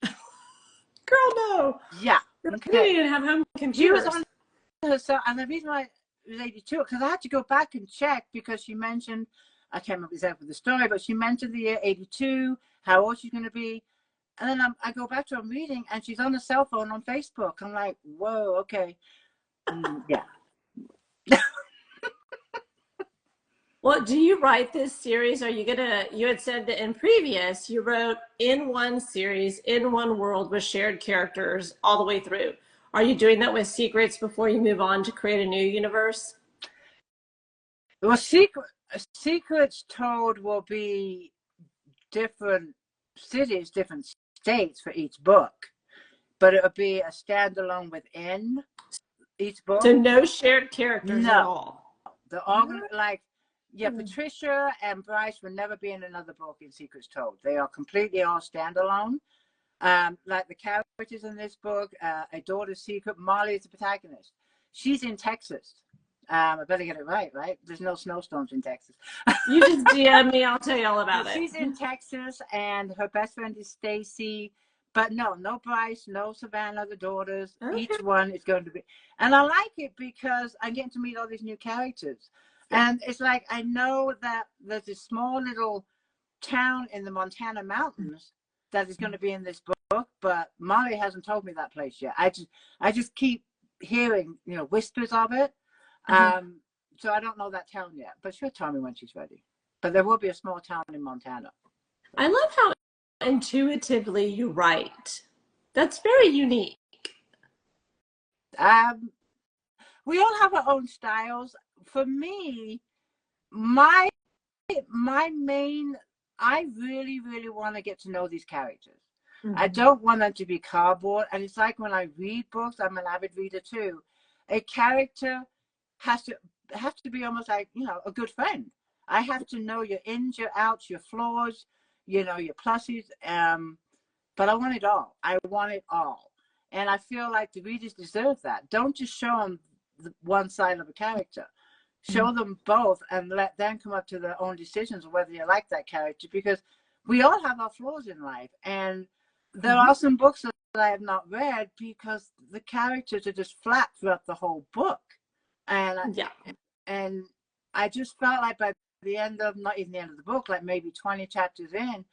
Girl, no. Yeah. You Okay. didn't even have home computers. She was on her cell, and the reason why it was 82, because I had to go back and check, because she mentioned, I can't remember exactly the story, but she mentioned the year 82, how old she's going to be. And then I go back to her reading, and she's on a cell phone on Facebook. I'm like, whoa, okay. Yeah. Well, do you write this series? Are you gonna, you had said that in previous you wrote in one series, in one world with shared characters all the way through. Are you doing that with Secrets before you move on to create a new universe? Well, Secrets Told will be different cities, different states for each book, but it'll be a standalone within each book. So no shared characters at all? They're all gonna, like, yeah, Patricia and Bryce will never be in another book in Secrets Told. They are completely all standalone. Like the characters in this book, A Daughter's Secret, Molly is the protagonist. She's in Texas. I better get it right? There's no snowstorms in Texas. You just DM me, I'll tell you all about it. She's in Texas, and her best friend is Stacy. But no Bryce, no Savannah, the daughters. Okay. Each one is going to be, and I like it because I'm getting to meet all these new characters. And it's like, I know that there's this small little town in the Montana mountains that is going to be in this book, but Molly hasn't told me that place yet. I just keep hearing, whispers of it. So I don't know that town yet, but she'll tell me when she's ready. But there will be a small town in Montana. I love how intuitively you write. That's very unique. We all have our own styles. For me, my main, I really, really want to get to know these characters. I don't want them to be cardboard. And it's like when I read books, I'm an avid reader too. A character has to be almost like, a good friend. I have to know your ins, your outs, your flaws, your pluses. But I want it all. I want it all. And I feel like the readers deserve that. Don't just show them one side of a character. Show them both and let them come up to their own decisions of whether you like that character, because we all have our flaws in life. And there are some books that I have not read because the characters are just flat throughout the whole book. And I just felt like by the end of, not even the end of the book, like maybe 20 chapters in,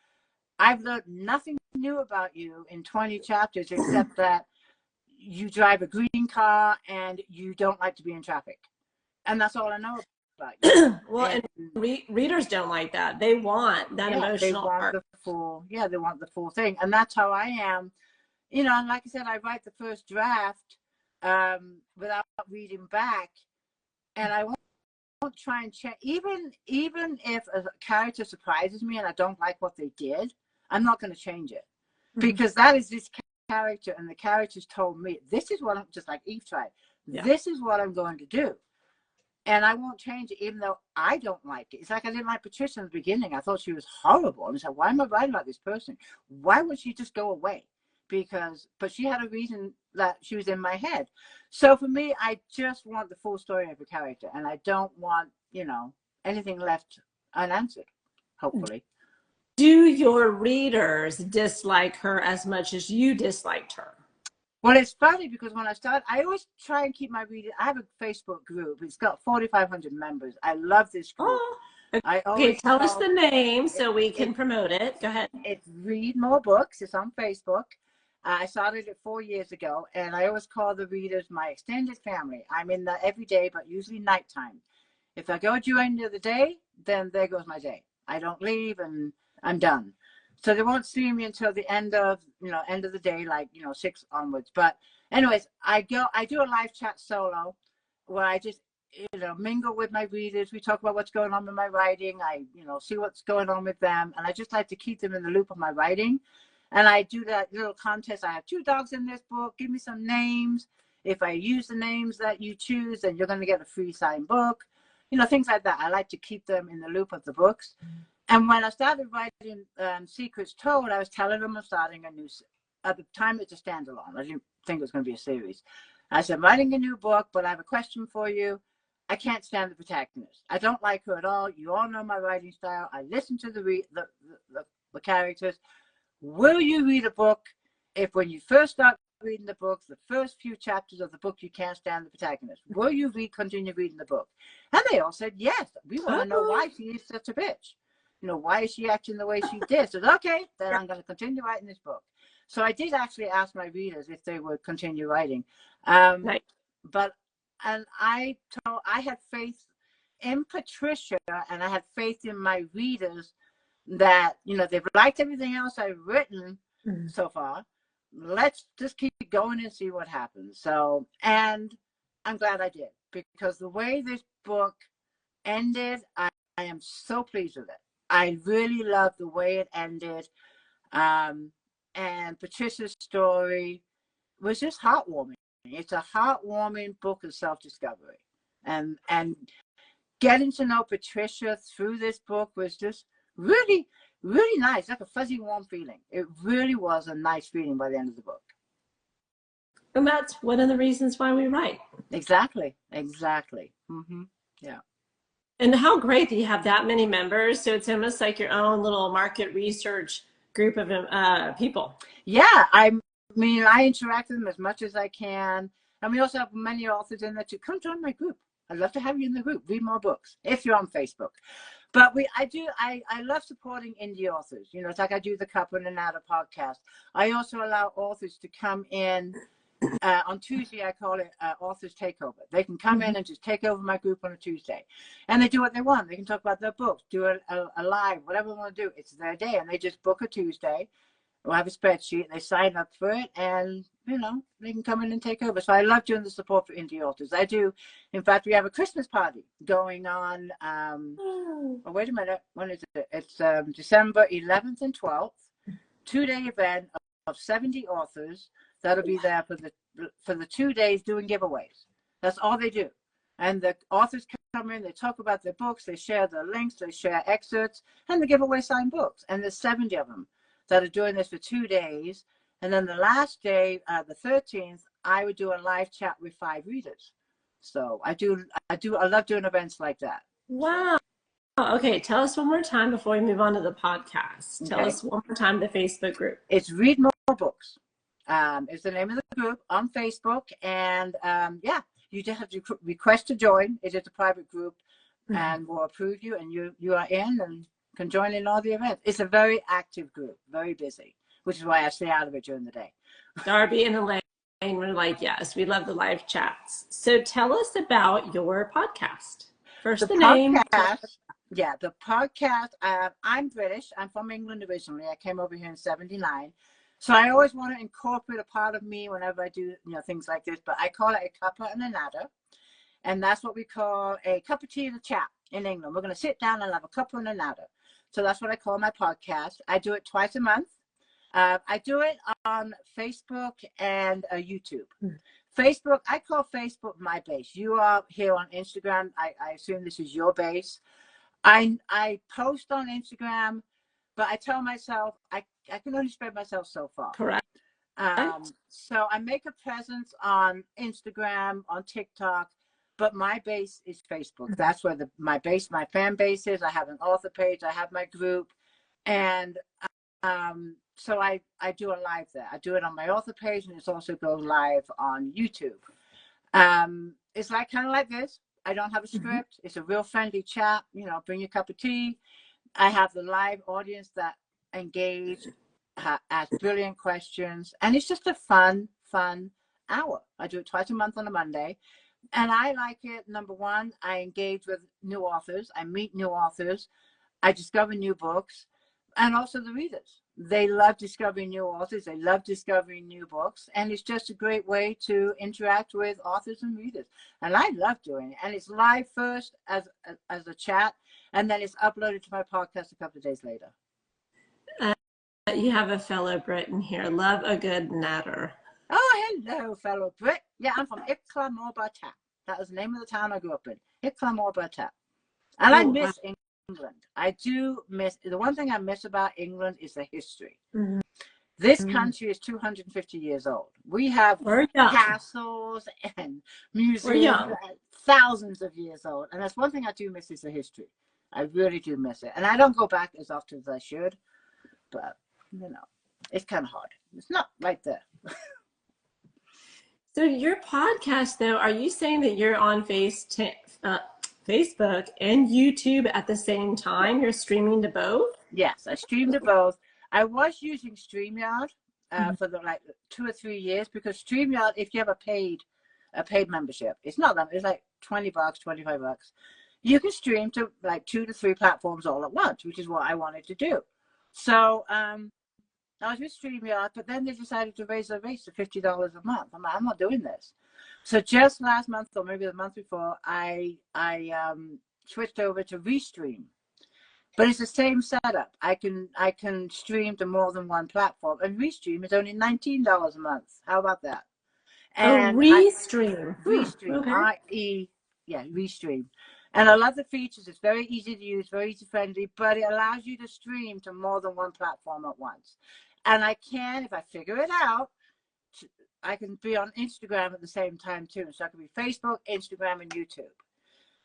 I've learned nothing new about you in 20 chapters except that you drive a green car and you don't like to be in traffic. And that's all I know about you. Well, and readers don't like that. They want that emotional they want part. They want the full thing. And that's how I am. And like I said, I write the first draft without reading back. And I won't try and check. Even if a character surprises me and I don't like what they did, I'm not going to change it. Because that is this character, and the character's told me, this is what I'm, just like Eve tried. This is what I'm going to do. And I won't change it, even though I don't like it. It's like I didn't like Patricia in the beginning. I thought she was horrible. And I said, why am I writing about this person? Why would she just go away? But she had a reason that she was in my head. So for me, I just want the full story of a character. And I don't want, anything left unanswered, hopefully. Do your readers dislike her as much as you disliked her? Well, it's funny because when I started, I always try and keep my readers. I have a Facebook group. It's got 4,500 members. I love this group. Oh, okay, tell us the name so we can promote it. Go ahead. It's Read More Books. It's on Facebook. I started it 4 years ago, and I always call the readers my extended family. I'm in there every day, but usually nighttime. If I go during the day, then there goes my day. I don't leave, and I'm done. So they won't see me until the end of the day, like 6 onwards. But anyways, I do a live chat solo where I just mingle with my readers. We talk about what's going on with my writing. I see what's going on with them, and I just like to keep them in the loop of my writing. And I do that little contest. I have 2 dogs in this book. Give me some names. If I use the names that you choose, then you're going to get a free signed book. You know, things like that. I like to keep them in the loop of the books. And when I started writing Secrets Told, I was telling them I'm starting a new, at the time it's a standalone. I didn't think it was going to be a series. I said, I'm writing a new book, but I have a question for you. I can't stand the protagonist. I don't like her at all. You all know my writing style. I listen to the characters. Will you read a book if when you first start reading the book, the first few chapters of the book, you can't stand the protagonist? Will you continue reading the book? And they all said, yes, we want to know why she is such a bitch. You know, why is she acting the way she did? I said, okay, then I'm going to continue writing this book. So I did actually ask my readers if they would continue writing. Nice. But, and I had faith in Patricia, and I had faith in my readers that, you know, they've liked everything else I've written so far. Let's just keep going and see what happens. So, and I'm glad I did, because the way this book ended, I am so pleased with it. I really love the way it ended. And Patricia's story was just heartwarming. It's a heartwarming book of self-discovery. And getting to know Patricia through this book was just really, really nice, like a fuzzy, warm feeling. It really was a nice feeling by the end of the book. And that's one of the reasons why we write. Exactly, exactly. Yeah. And how great that you have that many members. So it's almost like your own little market research group of people. Yeah, I mean, I interact with them as much as I can. And we also have many authors in there to come join my group. I'd love to have you in the group. Read more books if you're on Facebook. But I love supporting indie authors. You know, it's like I do the Cuppa and the Natter podcast. I also allow authors to come in. On Tuesday, I call it Authors Takeover. They can come in and just take over my group on a Tuesday. And they do what they want. They can talk about their books, do a live, whatever they want to do. It's their day. And they just book a Tuesday. We'll have a spreadsheet. They sign up for it. And, you know, they can come in and take over. So I love doing the support for indie authors. I do. In fact, we have a Christmas party going on. Oh, wait a minute. When is it? It's December 11th and 12th. 2-day event of 70 authors that'll be there for the 2 days doing giveaways. That's all they do. And the authors come in, they talk about their books, they share their links, they share excerpts, and they give away signed books. And there's 70 of them that are doing this for 2 days. And then the last day, the 13th, I would do a live chat with 5 readers. So I love doing events like that. Wow. Okay, tell us one more time before we move on to the podcast. Tell us one more time the Facebook group. It's Read More Books. Is the name of the group on Facebook. And yeah, you just have to request to join. It is a private group, and we'll approve you, and you are in and can join in all the events. It's a very active group, very busy, which is why I stay out of it during the day. Darby and Elaine were like, yes, we love the live chats. So tell us about your podcast. First, the name. Yeah, the podcast. I'm British. I'm from England originally. I came over here in '79. So I always want to incorporate a part of me whenever I do, you know, things like this. But I call it a Cuppa and a Natter. And that's what we call a cup of tea and a chat in England. We're going to sit down and have a Cuppa and a Natter. So that's what I call my podcast. I do it twice a month. I do it on Facebook and YouTube. Facebook, I call Facebook my base. You are here on Instagram. I assume this is your base. I post on Instagram, but I tell myself I can only spread myself so far. Correct. So I make a presence on Instagram, on TikTok, but my base is Facebook. That's where my fan base is. I have an author page. I have my group. And so I do a live there. I do it on my author page, and it also goes live on YouTube. It's like kind of like this. I don't have a script. It's a real friendly chat. You know, bring your cup of tea. I have the live audience that engage, ask brilliant questions, and it's just a fun hour. I do it twice a month on a Monday, and I like it. Number one, I engage with new authors. I meet new authors. I discover new books, and also the readers. They love discovering new authors. They love discovering new books. And it's just a great way to interact with authors and readers. And I love doing it. And it's live first as a chat, and then it's uploaded to my podcast a couple of days later. you have a fellow Briton here. Love a good natter. Oh, hello, fellow Brit. Yeah, I'm from Icklamaw-Bartap. That was the name of the town I grew up in. Icklamaw-Bartap. And I Oh, wow. miss England. I do miss, the one thing I miss about England is the history. Mm-hmm. This country is 250 years old. We have castles and museums thousands of years old. And that's one thing I do miss is the history. I really do miss it. And I don't go back as often as I should. But, you know, it's kind of hard. It's not right there. So your podcast, though, are you saying that you're on Facebook and YouTube at the same time? You're streaming to both? Yes, I stream to both. I was using StreamYard for the like 2 or 3 years because StreamYard, if you have a paid membership, it's not that, it's like $20, $25. You can stream to like 2 to 3 platforms all at once, which is what I wanted to do. So I was with StreamYard, but then they decided to raise the rates to $50 a month. I'm like, I'm not doing this. So just last month, or maybe the month before, I switched over to Restream. But it's the same setup. I can stream to more than one platform, and Restream is only $19 a month. How about that? And Restream. Restream, Okay. Restream. And I love the features. It's very easy to use, very user friendly, but it allows you to stream to more than one platform at once. And I can, if I figure it out, I can be on Instagram at the same time too. So I can be Facebook, Instagram, and YouTube.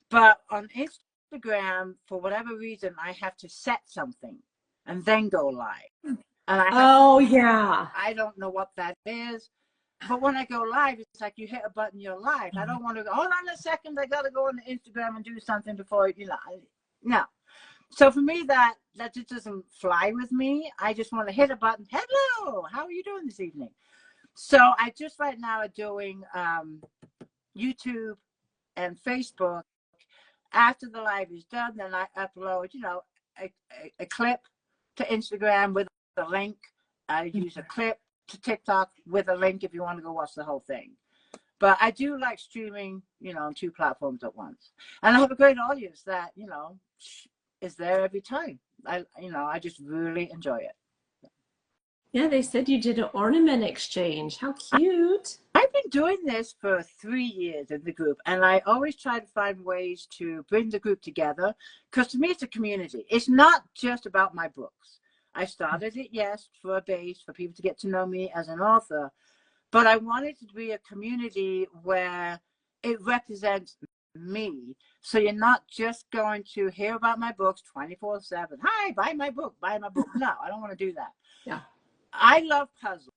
But on Instagram, for whatever reason, I have to set something and then go live. And I don't know what that is. But when I go live, it's like you hit a button, you're live. I don't want to go, hold on a second, I got to go on Instagram and do something before, no. So for me, that just doesn't fly with me. I just want to hit a button. Hello, how are you doing this evening? So I just right now are doing YouTube and Facebook. After the live is done, then I upload, a clip to Instagram with a link. I use a clip to TikTok with a link if you want to go watch the whole thing. But I do like streaming, on 2 platforms at once. And I have a great audience that, is there every time. I just really enjoy it. Yeah, they said you did an ornament exchange. How cute. I've been doing this for 3 years in the group, and I always try to find ways to bring the group together, because to me it's a community. It's not just about my books. I started it, yes, for a base, for people to get to know me as an author, but I wanted to be a community where it represents me. So you're not just going to hear about my books 24/7. Hi, buy my book, buy my book. No, I don't want to do that. Yeah. I love puzzles.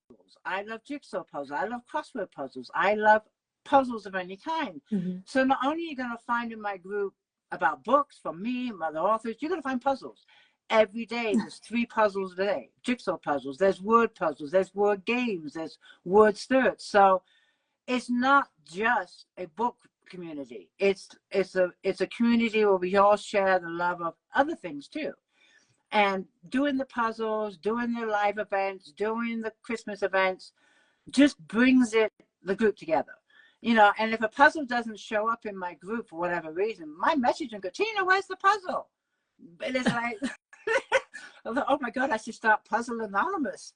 I love jigsaw puzzles. I love crossword puzzles. I love puzzles of any kind. Mm-hmm. So not only are you going to find in my group about books from me and other authors, you're going to find puzzles. Every day there's 3 puzzles a day, jigsaw puzzles. There's word puzzles. There's word games. There's word stirred. So it's not just a book community. It's a community where we all share the love of other things too. And doing the puzzles, doing the live events, doing the Christmas events just brings the group together. And if a puzzle doesn't show up in my group for whatever reason, my message and go, Tina, where's the puzzle? And it's like, oh my God, I should start Puzzle Anonymous,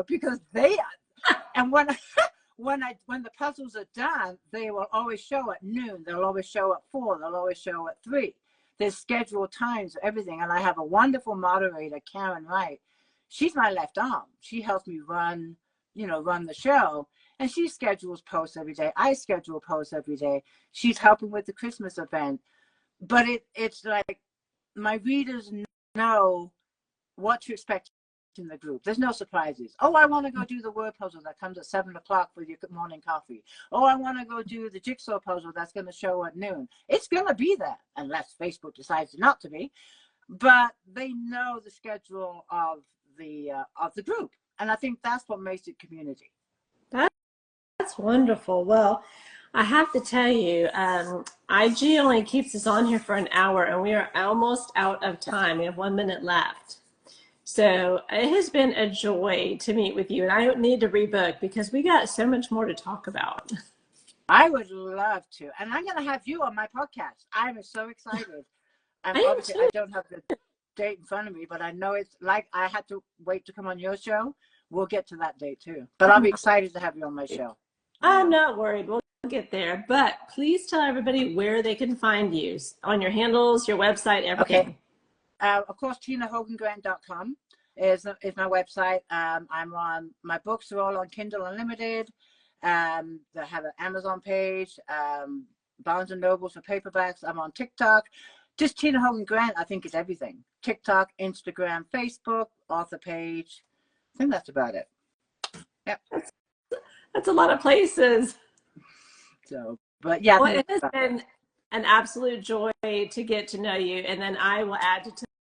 because they are. And when the puzzles are done, they will always show at noon. They'll always show at 4. They'll always show at 3. There's scheduled times, everything. And I have a wonderful moderator, Karen Wright. She's my left arm. She helps me run the show. And she schedules posts every day. I schedule posts every day. She's helping with the Christmas event. But it's like my readers know what to expect in the group. There's no surprises. Oh, I want to go do the word puzzle that comes at 7 o'clock with your morning coffee. Oh, I want to go do the jigsaw puzzle that's going to show at noon. It's going to be there, unless Facebook decides not to be. But they know the schedule of the group, and I think that's what makes it community. That's wonderful. Well, I have to tell you, IG only keeps us on here for an hour, and we are almost out of time. We have 1 minute left. So it has been a joy to meet with you, and I need to rebook because we got so much more to talk about. I would love to, and I'm going to have you on my podcast. I'm so excited. Obviously, I don't have date in front of me, but I know it's like I had to wait to come on your show. We'll get to that date too. But I'll be excited to have you on my show. I'm not worried. We'll get there. But please tell everybody where they can find you on your handles, your website, everything. Okay. Of course, TinaHoganGrant.com is my website. I'm on, my books are all on Kindle Unlimited. They have an Amazon page, Barnes and Noble for paperbacks. I'm on TikTok. Just Tina Hogan Grant, I think, is everything. TikTok, Instagram, Facebook, author page. I think that's about it. Yep. That's a lot of places. So, but yeah. Well, it has been an absolute joy to get to know you. And then I will add to